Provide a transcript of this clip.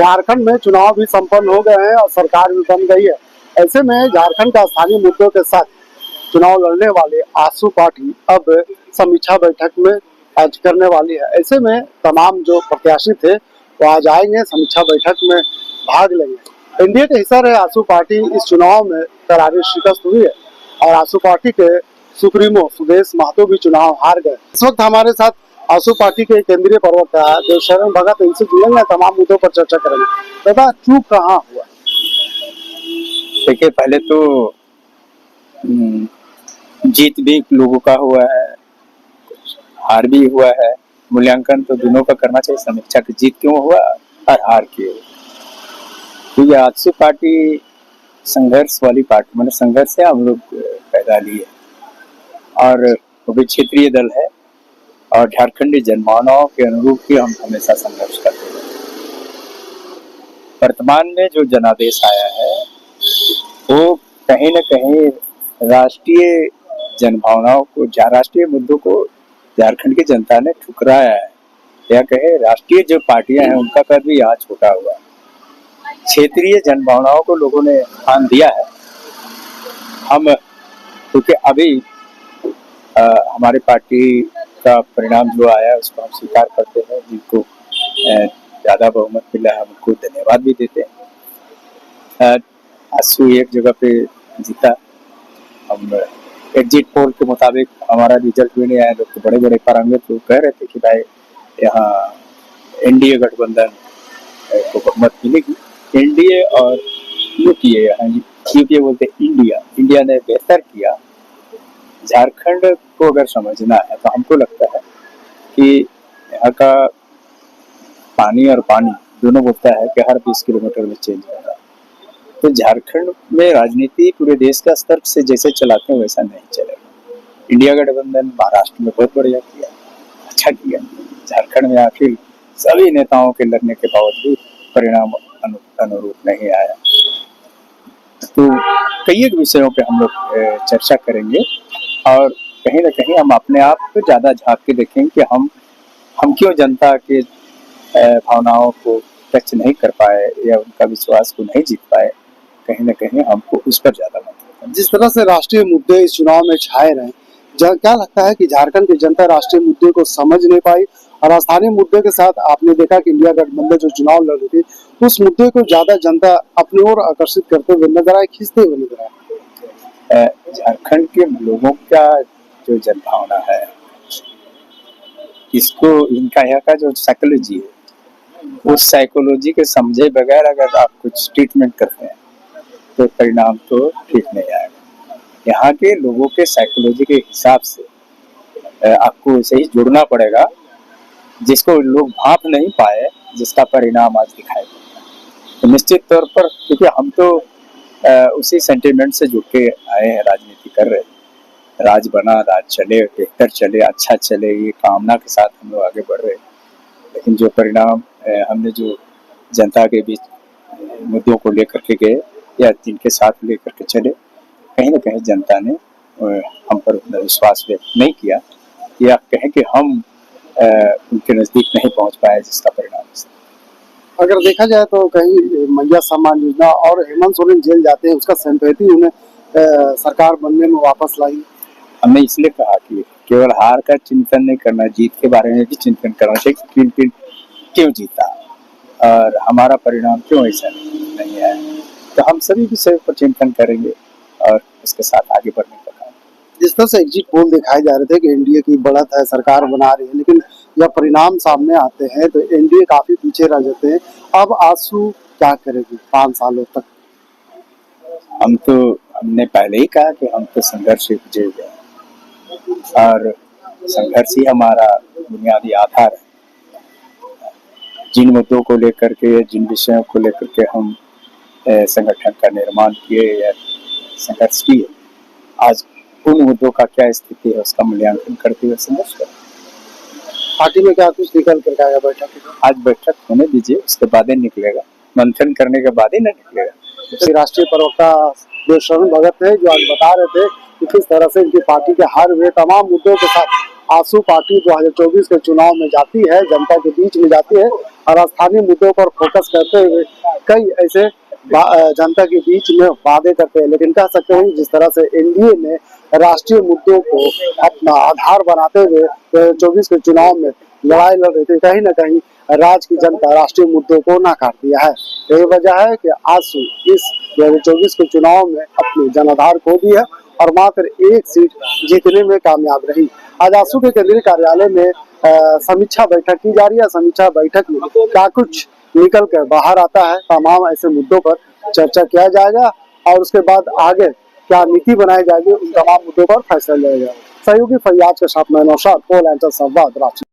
झारखंड में चुनाव भी संपन्न हो गए हैं और सरकार भी बन गई है। ऐसे में झारखंड का स्थानीय मुद्दों के साथ चुनाव लड़ने वाले आसू पार्टी अब समीक्षा बैठक में आज करने वाली है। ऐसे में तमाम जो प्रत्याशी थे वो आज आएंगे, समीक्षा बैठक में भाग लेंगे। एनडीए के हिस्सा रहे आसू पार्टी इस चुनाव में करारी शिकस्त हुई है और आसू पार्टी के सुप्रीमो सुदेश महतो भी चुनाव हार गए। इस वक्त हमारे साथ आसू पार्टी के केंद्रीय प्रवक्ता देवशरण भगत, इनसे जुड़ेंगे, तमाम मुद्दों पर चर्चा करेंगे। दादा, चूक कहाँ हुआ? देखिए, पहले तो जीत भी लोगों का हुआ है, हार भी हुआ है। मूल्यांकन तो दोनों का करना चाहिए, समीक्षा की जीत क्यों हुआ और हार क्यों। क्योंकि आसू पार्टी संघर्ष वाली पार्टी, मैंने संघर्ष से हम लोग पैदा लिए और वो भी क्षेत्रीय दल है और झारखंडी जनमानव के अनुरूप ही हम हमेशा संघर्ष करते हैं। वर्तमान में जो जनादेश आया है वो कहीं न कहीं राष्ट्रीय जनभावनाओं को, राष्ट्रीय मुद्दों को झारखंड की जनता ने ठुकराया है। या कहे राष्ट्रीय जो पार्टियां हैं उनका कद भी यहाँ छोटा हुआ। क्षेत्रीय जनभावनाओं को लोगों ने स्थान दिया है। हम क्योंकि अभी हमारी पार्टी का परिणाम जो आया उसको हम स्वीकार करते हैं। जिनको ज्यादा बहुमत मिला है उनको धन्यवाद भी देते हैं। आसू एक जगह पे जीता। हम एग्जिट पोल के मुताबिक हमारा रिजल्ट भी नहीं आया। लोग तो बड़े बड़े पारंगत लोग कह रहे थे कि भाई यहाँ एनडीए गठबंधन को बहुमत मिलेगी। एनडीए और यूपीए, यूपीए बोलते इंडिया ने बेहतर किया। झारखंड को अगर समझना है तो हमको लगता है कि यहाँ का पानी और पानी दोनों बोलता है कि हर 20 किलोमीटर में चेंज होगा। तो झारखंड में राजनीति पूरे देश का स्तर से जैसे चलाते हैं वैसा नहीं चलेगा। इंडिया गठबंधन महाराष्ट्र में बहुत बढ़िया किया, अच्छा किया। झारखंड में आखिर सभी नेताओं के लड़ने के बावजूद परिणाम अनुरूप नहीं आया। तो कई एक विषयों पे हम लोग चर्चा करेंगे और कहीं ना कहीं हम अपने आप को ज्यादा झांक के देखेंगे कि हम क्यों जनता के भावनाओं को टच नहीं कर पाए या उनका विश्वास को नहीं जीत पाए। कहीं ना कहीं हमको उस पर ज्यादा मत। जिस तरह से राष्ट्रीय मुद्दे इस चुनाव में छाए रहे, क्या लगता है कि झारखंड की जनता राष्ट्रीय मुद्दे को समझ नहीं पाई और स्थानीय मुद्दे के साथ आपने देखा कि इंडिया गठबंधन जो चुनाव लड़ रही थी उस मुद्दे को ज्यादा जनता अपनी ओर आकर्षित करते हुए नजर आए, खींचते हुए नजर आए? झारखंड के लोगों का जो जनभावना है, इसको इनका यहाँ का जो साइकोलॉजी है, उस साइकोलॉजी के समझे बगैर अगर आप कुछ ट्रीटमेंट करते हैं तो परिणाम तो ठीक नहीं आएगा। यहाँ के लोगों के साइकोलॉजी के हिसाब से आपको उसे ही जुड़ना पड़ेगा जिसको लोग भाप नहीं पाए, जिसका परिणाम आज दिखाई देगा। तो निश्चित तौर पर, क्योंकि हम तो उसी सेंटिमेंट से जुड़ के आए हैं, राजनीति कर रहे हैं। राज बना, राज चले, बेहतर चले, अच्छा चले, ये कामना के साथ हम लोग आगे बढ़ रहे हैं। लेकिन जो परिणाम हमने जो जनता के बीच मुद्दों को लेकर के गए या जिनके साथ लेकर के चले, कहीं ना कहीं जनता ने हम पर विश्वास व्यक्त नहीं किया या कहें कि हम उनके नजदीक नहीं पहुंच पाए, जिसका परिणाम है। अगर देखा जाए तो कहीं मैया सम्मान योजना और हेमंत सोरेन जेल जाते हैं, उसका सिंपैथी उन्हें सरकार बनने में वापस लाई। हमने इसलिए कहा कि केवल हार का चिंतन नहीं करना, जीत के बारे में भी चिंतन करना चाहिए कि क्यों जीता और हमारा परिणाम क्यों ऐसा नहीं आया। तो हम सभी विषयों पर चिंतन करेंगे और उसके साथ आगे बढ़ने का काम। जिस तरह से एग्जिट पोल दिखाए जा रहे थे कि एनडीए की बढ़त है, सरकार बना रही है, लेकिन जब परिणाम सामने आते हैं तो एनडीए काफी पीछे रह जाते हैं। अब आसू क्या करेगी 5 सालों तक? हमने पहले ही कहा कि हम तो संघर्ष से गुजर गए और संघर्ष ही हमारा बुनियादी आधार है। जिन मुद्दों को लेकर के, जिन विषयों को लेकर के हम संगठन का निर्माण किए या संघर्ष किए, आज उन मुद्दों का क्या स्थिति है उसका मूल्यांकन करते हुए संघर्ष करें। पार्टी में क्या कुछ निकल कर आएगा बैठक? आज बैठक होने दीजिए, उसके बाद ही निकलेगा, मंथन करने के बाद ही ना निकलेगा। राष्ट्रीय प्रवक्ता देवशरण भगत है जो आज बता रहे थे कि किस तरह से इनकी पार्टी के हर वे तमाम मुद्दों के साथ आसू पार्टी 2024 के चुनाव में जाती है, जनता के बीच में जाती है और स्थानीय मुद्दों पर फोकस करते हुए कई ऐसे जनता के बीच में वादे करते हैं। लेकिन कह सकते हैं जिस तरह से एनडीए ने राष्ट्रीय मुद्दों को अपना आधार बनाते हुए 2024 के चुनाव में लड़ाई लड़ रही थी, कहीं न कहीं राज्य की जनता राष्ट्रीय मुद्दों को नकार दिया है। यही वजह है कि आजसू इस 2024 के चुनाव में अपनी जनाधार खो दी है और मात्र एक सीट जीतने में कामयाब रही। आज आजसू के केंद्रीय कार्यालय में समीक्षा बैठक की जा रही है। समीक्षा बैठक में क्या कुछ निकल कर बाहर आता है, तमाम ऐसे मुद्दों पर चर्चा किया जाएगा और उसके बाद आगे क्या नीति बनाई जाएगी, उन तमाम मुद्दों पर फैसला लिया जाएगा। सहयोगी फैयाज के साथ मैं नौशाद, पोल एंड संवाद रांची।